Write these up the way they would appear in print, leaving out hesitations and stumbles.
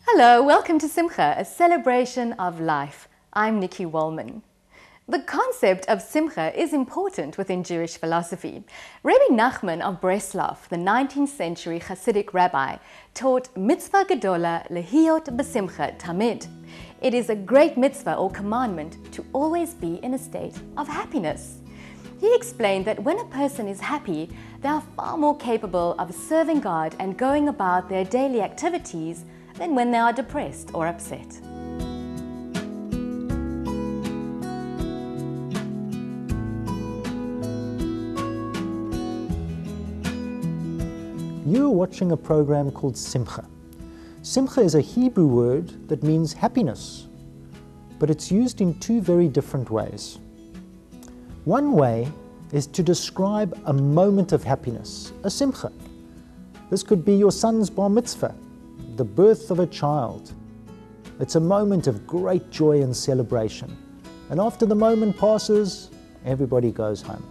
Hello, welcome to Simcha, a celebration of life. I'm Nikki Wallman. The concept of Simcha is important within Jewish philosophy. Rabbi Nachman of Breslov, the 19th century Hasidic rabbi, taught mitzvah gedola lehiyot b'simcha tamid. It is a great mitzvah or commandment to always be in a state of happiness. He explained that when a person is happy, they are far more capable of serving God and going about their daily activities than when they are depressed or upset. You're watching a program called Simcha. Simcha is a Hebrew word that means happiness, but it's used in two very different ways. One way is to describe a moment of happiness, a simcha. This could be your son's bar mitzvah, the birth of a child. It's a moment of great joy and celebration. And after the moment passes, everybody goes home.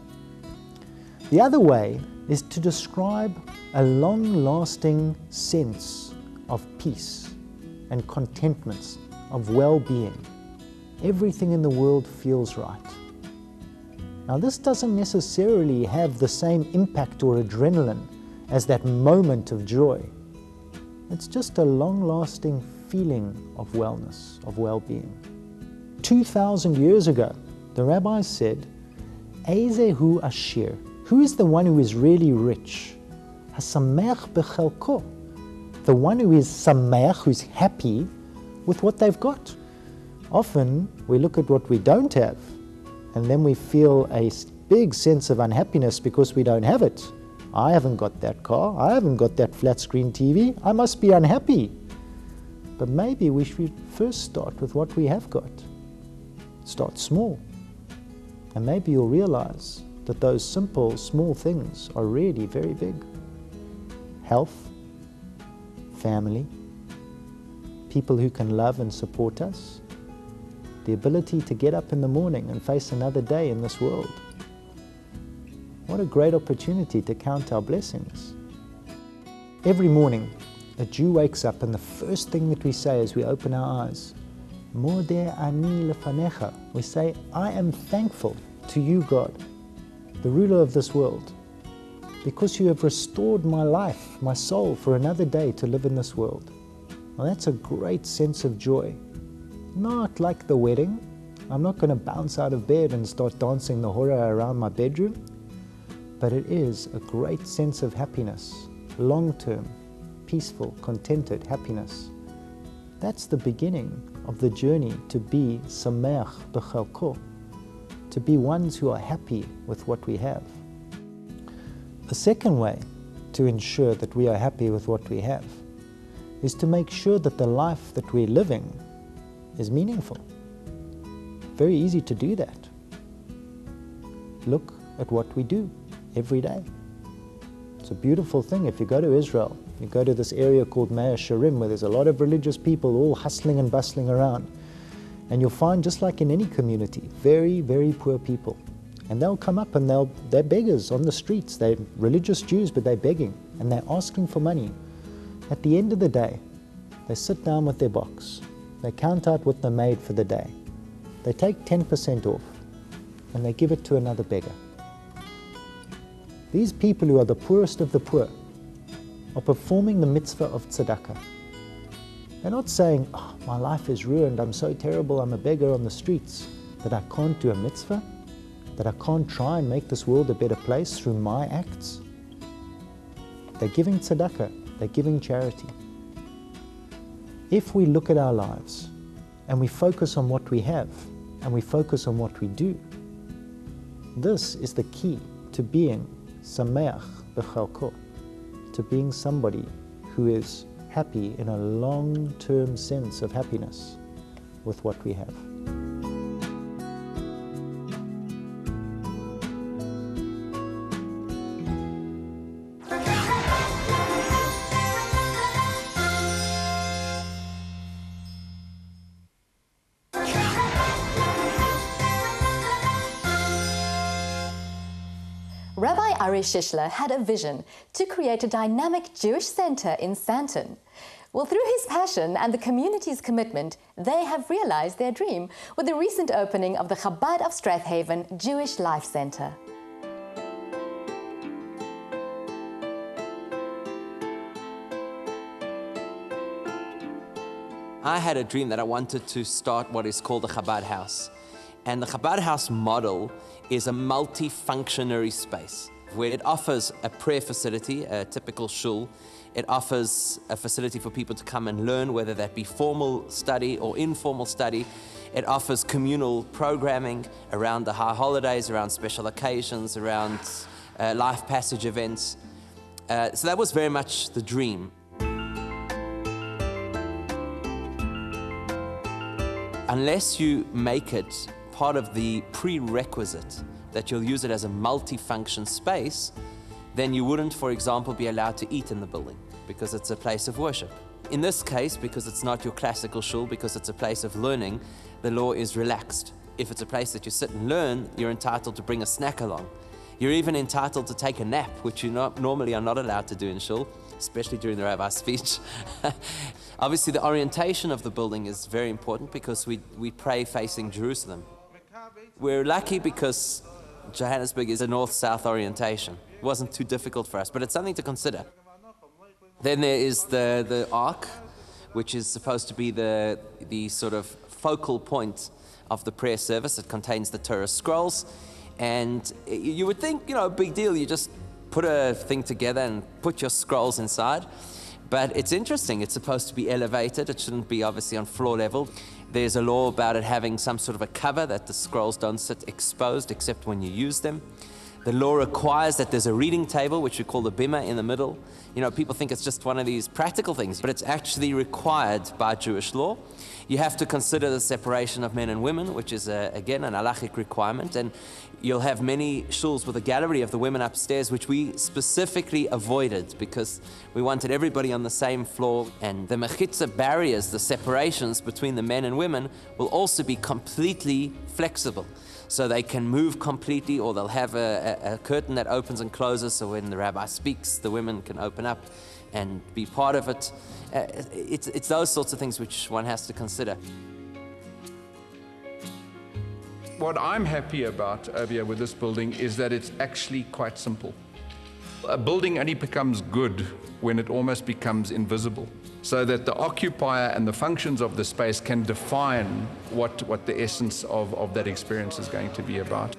The other way is to describe a long-lasting sense of peace and contentment, of well-being. Everything in the world feels right. Now, this doesn't necessarily have the same impact or adrenaline as that moment of joy. It's just a long-lasting feeling of wellness, of well-being. 2,000 years ago, the rabbis said, Ezehu Ashir, who is the one who is really rich? Hasamech bechelko, the one who is sameach, who's happy with what they've got. Often, we look at what we don't have, and then we feel a big sense of unhappiness because we don't have it. I haven't got that car, I haven't got that flat screen TV, I must be unhappy. But maybe we should first start with what we have got. Start small. And maybe you'll realize that those simple, small things are really very big. Health, family, people who can love and support us, the ability to get up in the morning and face another day in this world. What a great opportunity to count our blessings. Every morning, a Jew wakes up and the first thing that we say as we open our eyes, Modeh ani lefanecha. We say, I am thankful to you, God, the ruler of this world, because you have restored my life, my soul, for another day to live in this world. Well, that's a great sense of joy. Not like the wedding. I'm not going to bounce out of bed and start dancing the hora around my bedroom. But it is a great sense of happiness, long-term, peaceful, contented happiness. That's the beginning of the journey to be sameach bechelko, to be ones who are happy with what we have. The second way to ensure that we are happy with what we have is to make sure that the life that we're living is meaningful. Very easy to do that. Look at what we do every day. It's a beautiful thing. If you go to Israel, you go to this area called Mea Shearim, where there's a lot of religious people all hustling and bustling around. And you'll find, just like in any community, very, very poor people. And they'll come up and they're beggars on the streets. They're religious Jews, but they're begging and they're asking for money. At the end of the day, they sit down with their box. They count out what they made for the day. They take 10% off and they give it to another beggar. These people who are the poorest of the poor are performing the mitzvah of tzedakah. They're not saying, oh, my life is ruined, I'm so terrible, I'm a beggar on the streets, that I can't do a mitzvah, that I can't try and make this world a better place through my acts. They're giving tzedakah, they're giving charity. If we look at our lives and we focus on what we have and we focus on what we do, this is the key to being sameach bechelko, to being somebody who is happy in a long-term sense of happiness with what we have. Rabbi Ari Shishler had a vision to create a dynamic Jewish center in Sandton. Well, through his passion and the community's commitment, they have realized their dream with the recent opening of the Chabad of Strathavon Jewish Life Center. I had a dream that I wanted to start what is called the Chabad House. And the Chabad House model is a multi-functionary space where it offers a prayer facility, a typical shul. It offers a facility for people to come and learn, whether that be formal study or informal study. It offers communal programming around the high holidays, around special occasions, around life passage events. So that was very much the dream. Unless you make it part of the prerequisite that you'll use it as a multi-function space, then you wouldn't, for example, be allowed to eat in the building because it's a place of worship. In this case, because it's not your classical shul, because it's a place of learning, the law is relaxed. If it's a place that you sit and learn, you're entitled to bring a snack along. You're even entitled to take a nap, which you normally are not allowed to do in shul, especially during the rabbi's speech. Obviously, the orientation of the building is very important because we pray facing Jerusalem. We're lucky because Johannesburg is a north-south orientation. It wasn't too difficult for us, but it's something to consider. Then there is the ark, which is supposed to be the sort of focal point of the prayer service. It contains the Torah scrolls. And you would think, big deal, you just put a thing together and put your scrolls inside. But it's interesting, it's supposed to be elevated. It shouldn't be obviously on floor level. There's a law about it having some sort of a cover that the scrolls don't sit exposed except when you use them. The law requires that there's a reading table, which we call the bima, in the middle. People think it's just one of these practical things, but it's actually required by Jewish law. You have to consider the separation of men and women, which is, again, an halachic requirement. And you'll have many shuls with a gallery of the women upstairs, which we specifically avoided because we wanted everybody on the same floor. And the mechitza barriers, the separations between the men and women, will also be completely flexible. So they can move completely, or they'll have a curtain that opens and closes, so when the rabbi speaks, the women can open up and be part of it. It's those sorts of things which one has to consider. What I'm happy about over here with this building is that it's actually quite simple. A building only becomes good when it almost becomes invisible, so that the occupier and the functions of the space can define what the essence of that experience is going to be about.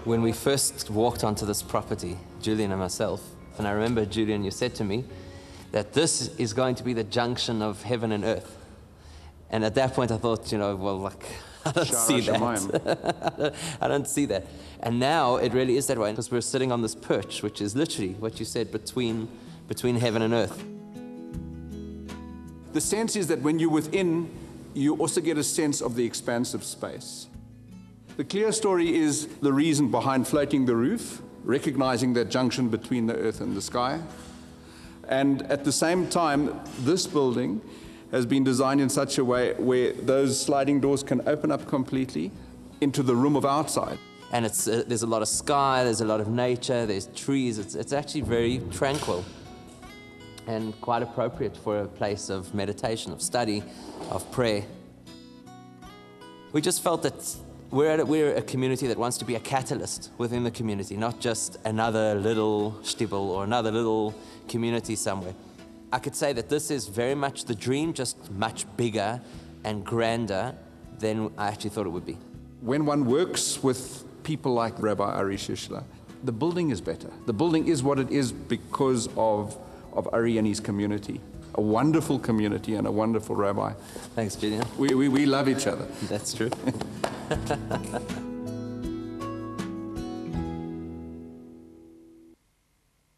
When we first walked onto this property, Julian and myself, and I remember, Julian, you said to me that this is going to be the junction of heaven and earth. And at that point I thought, I don't see that. I don't see that. And now it really is that way, because we're sitting on this perch, which is literally what you said, between heaven and earth. The sense is that when you're within, you also get a sense of the expansive space. The clear story is the reason behind floating the roof, recognizing that junction between the earth and the sky. And at the same time, this building has been designed in such a way where those sliding doors can open up completely into the room of outside. And there's a lot of sky, there's a lot of nature, there's trees. It's actually very tranquil and quite appropriate for a place of meditation, of study, of prayer. We just felt that we're a community that wants to be a catalyst within the community, not just another little shtibel or another little community somewhere. I could say that this is very much the dream, just much bigger and grander than I actually thought it would be. When one works with people like Rabbi Ari Shishler, the building is better. The building is what it is because of Ari and his community. A wonderful community and a wonderful rabbi. Thanks, Julian. We love each other. That's true.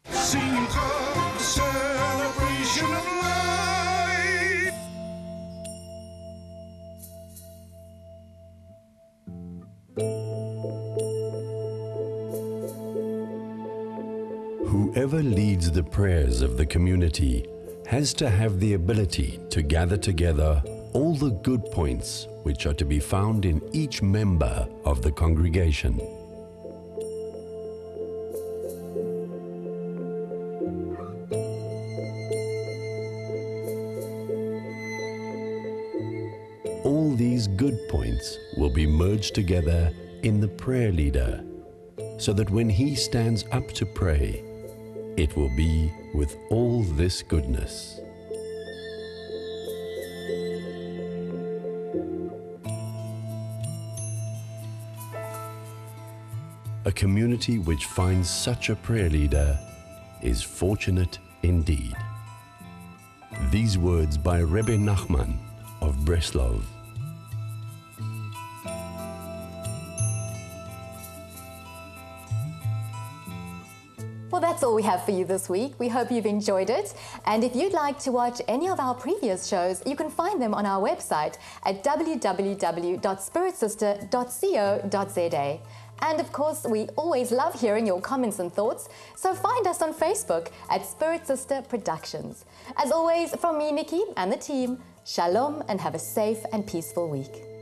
Simcha, celebration of life. Whoever leads the prayers of the community has to have the ability to gather together all the good points which are to be found in each member of the congregation. All these good points will be merged together in the prayer leader, so that when he stands up to pray, it will be with all this goodness. A community which finds such a prayer leader is fortunate indeed. These words by Rebbe Nachman of Breslov. Well, that's all we have for you this week. We hope you've enjoyed it. And if you'd like to watch any of our previous shows, you can find them on our website at www.spiritsister.co.za. And of course, we always love hearing your comments and thoughts, so find us on Facebook at Spirit Sister Productions. As always, from me, Nikki, and the team, shalom and have a safe and peaceful week.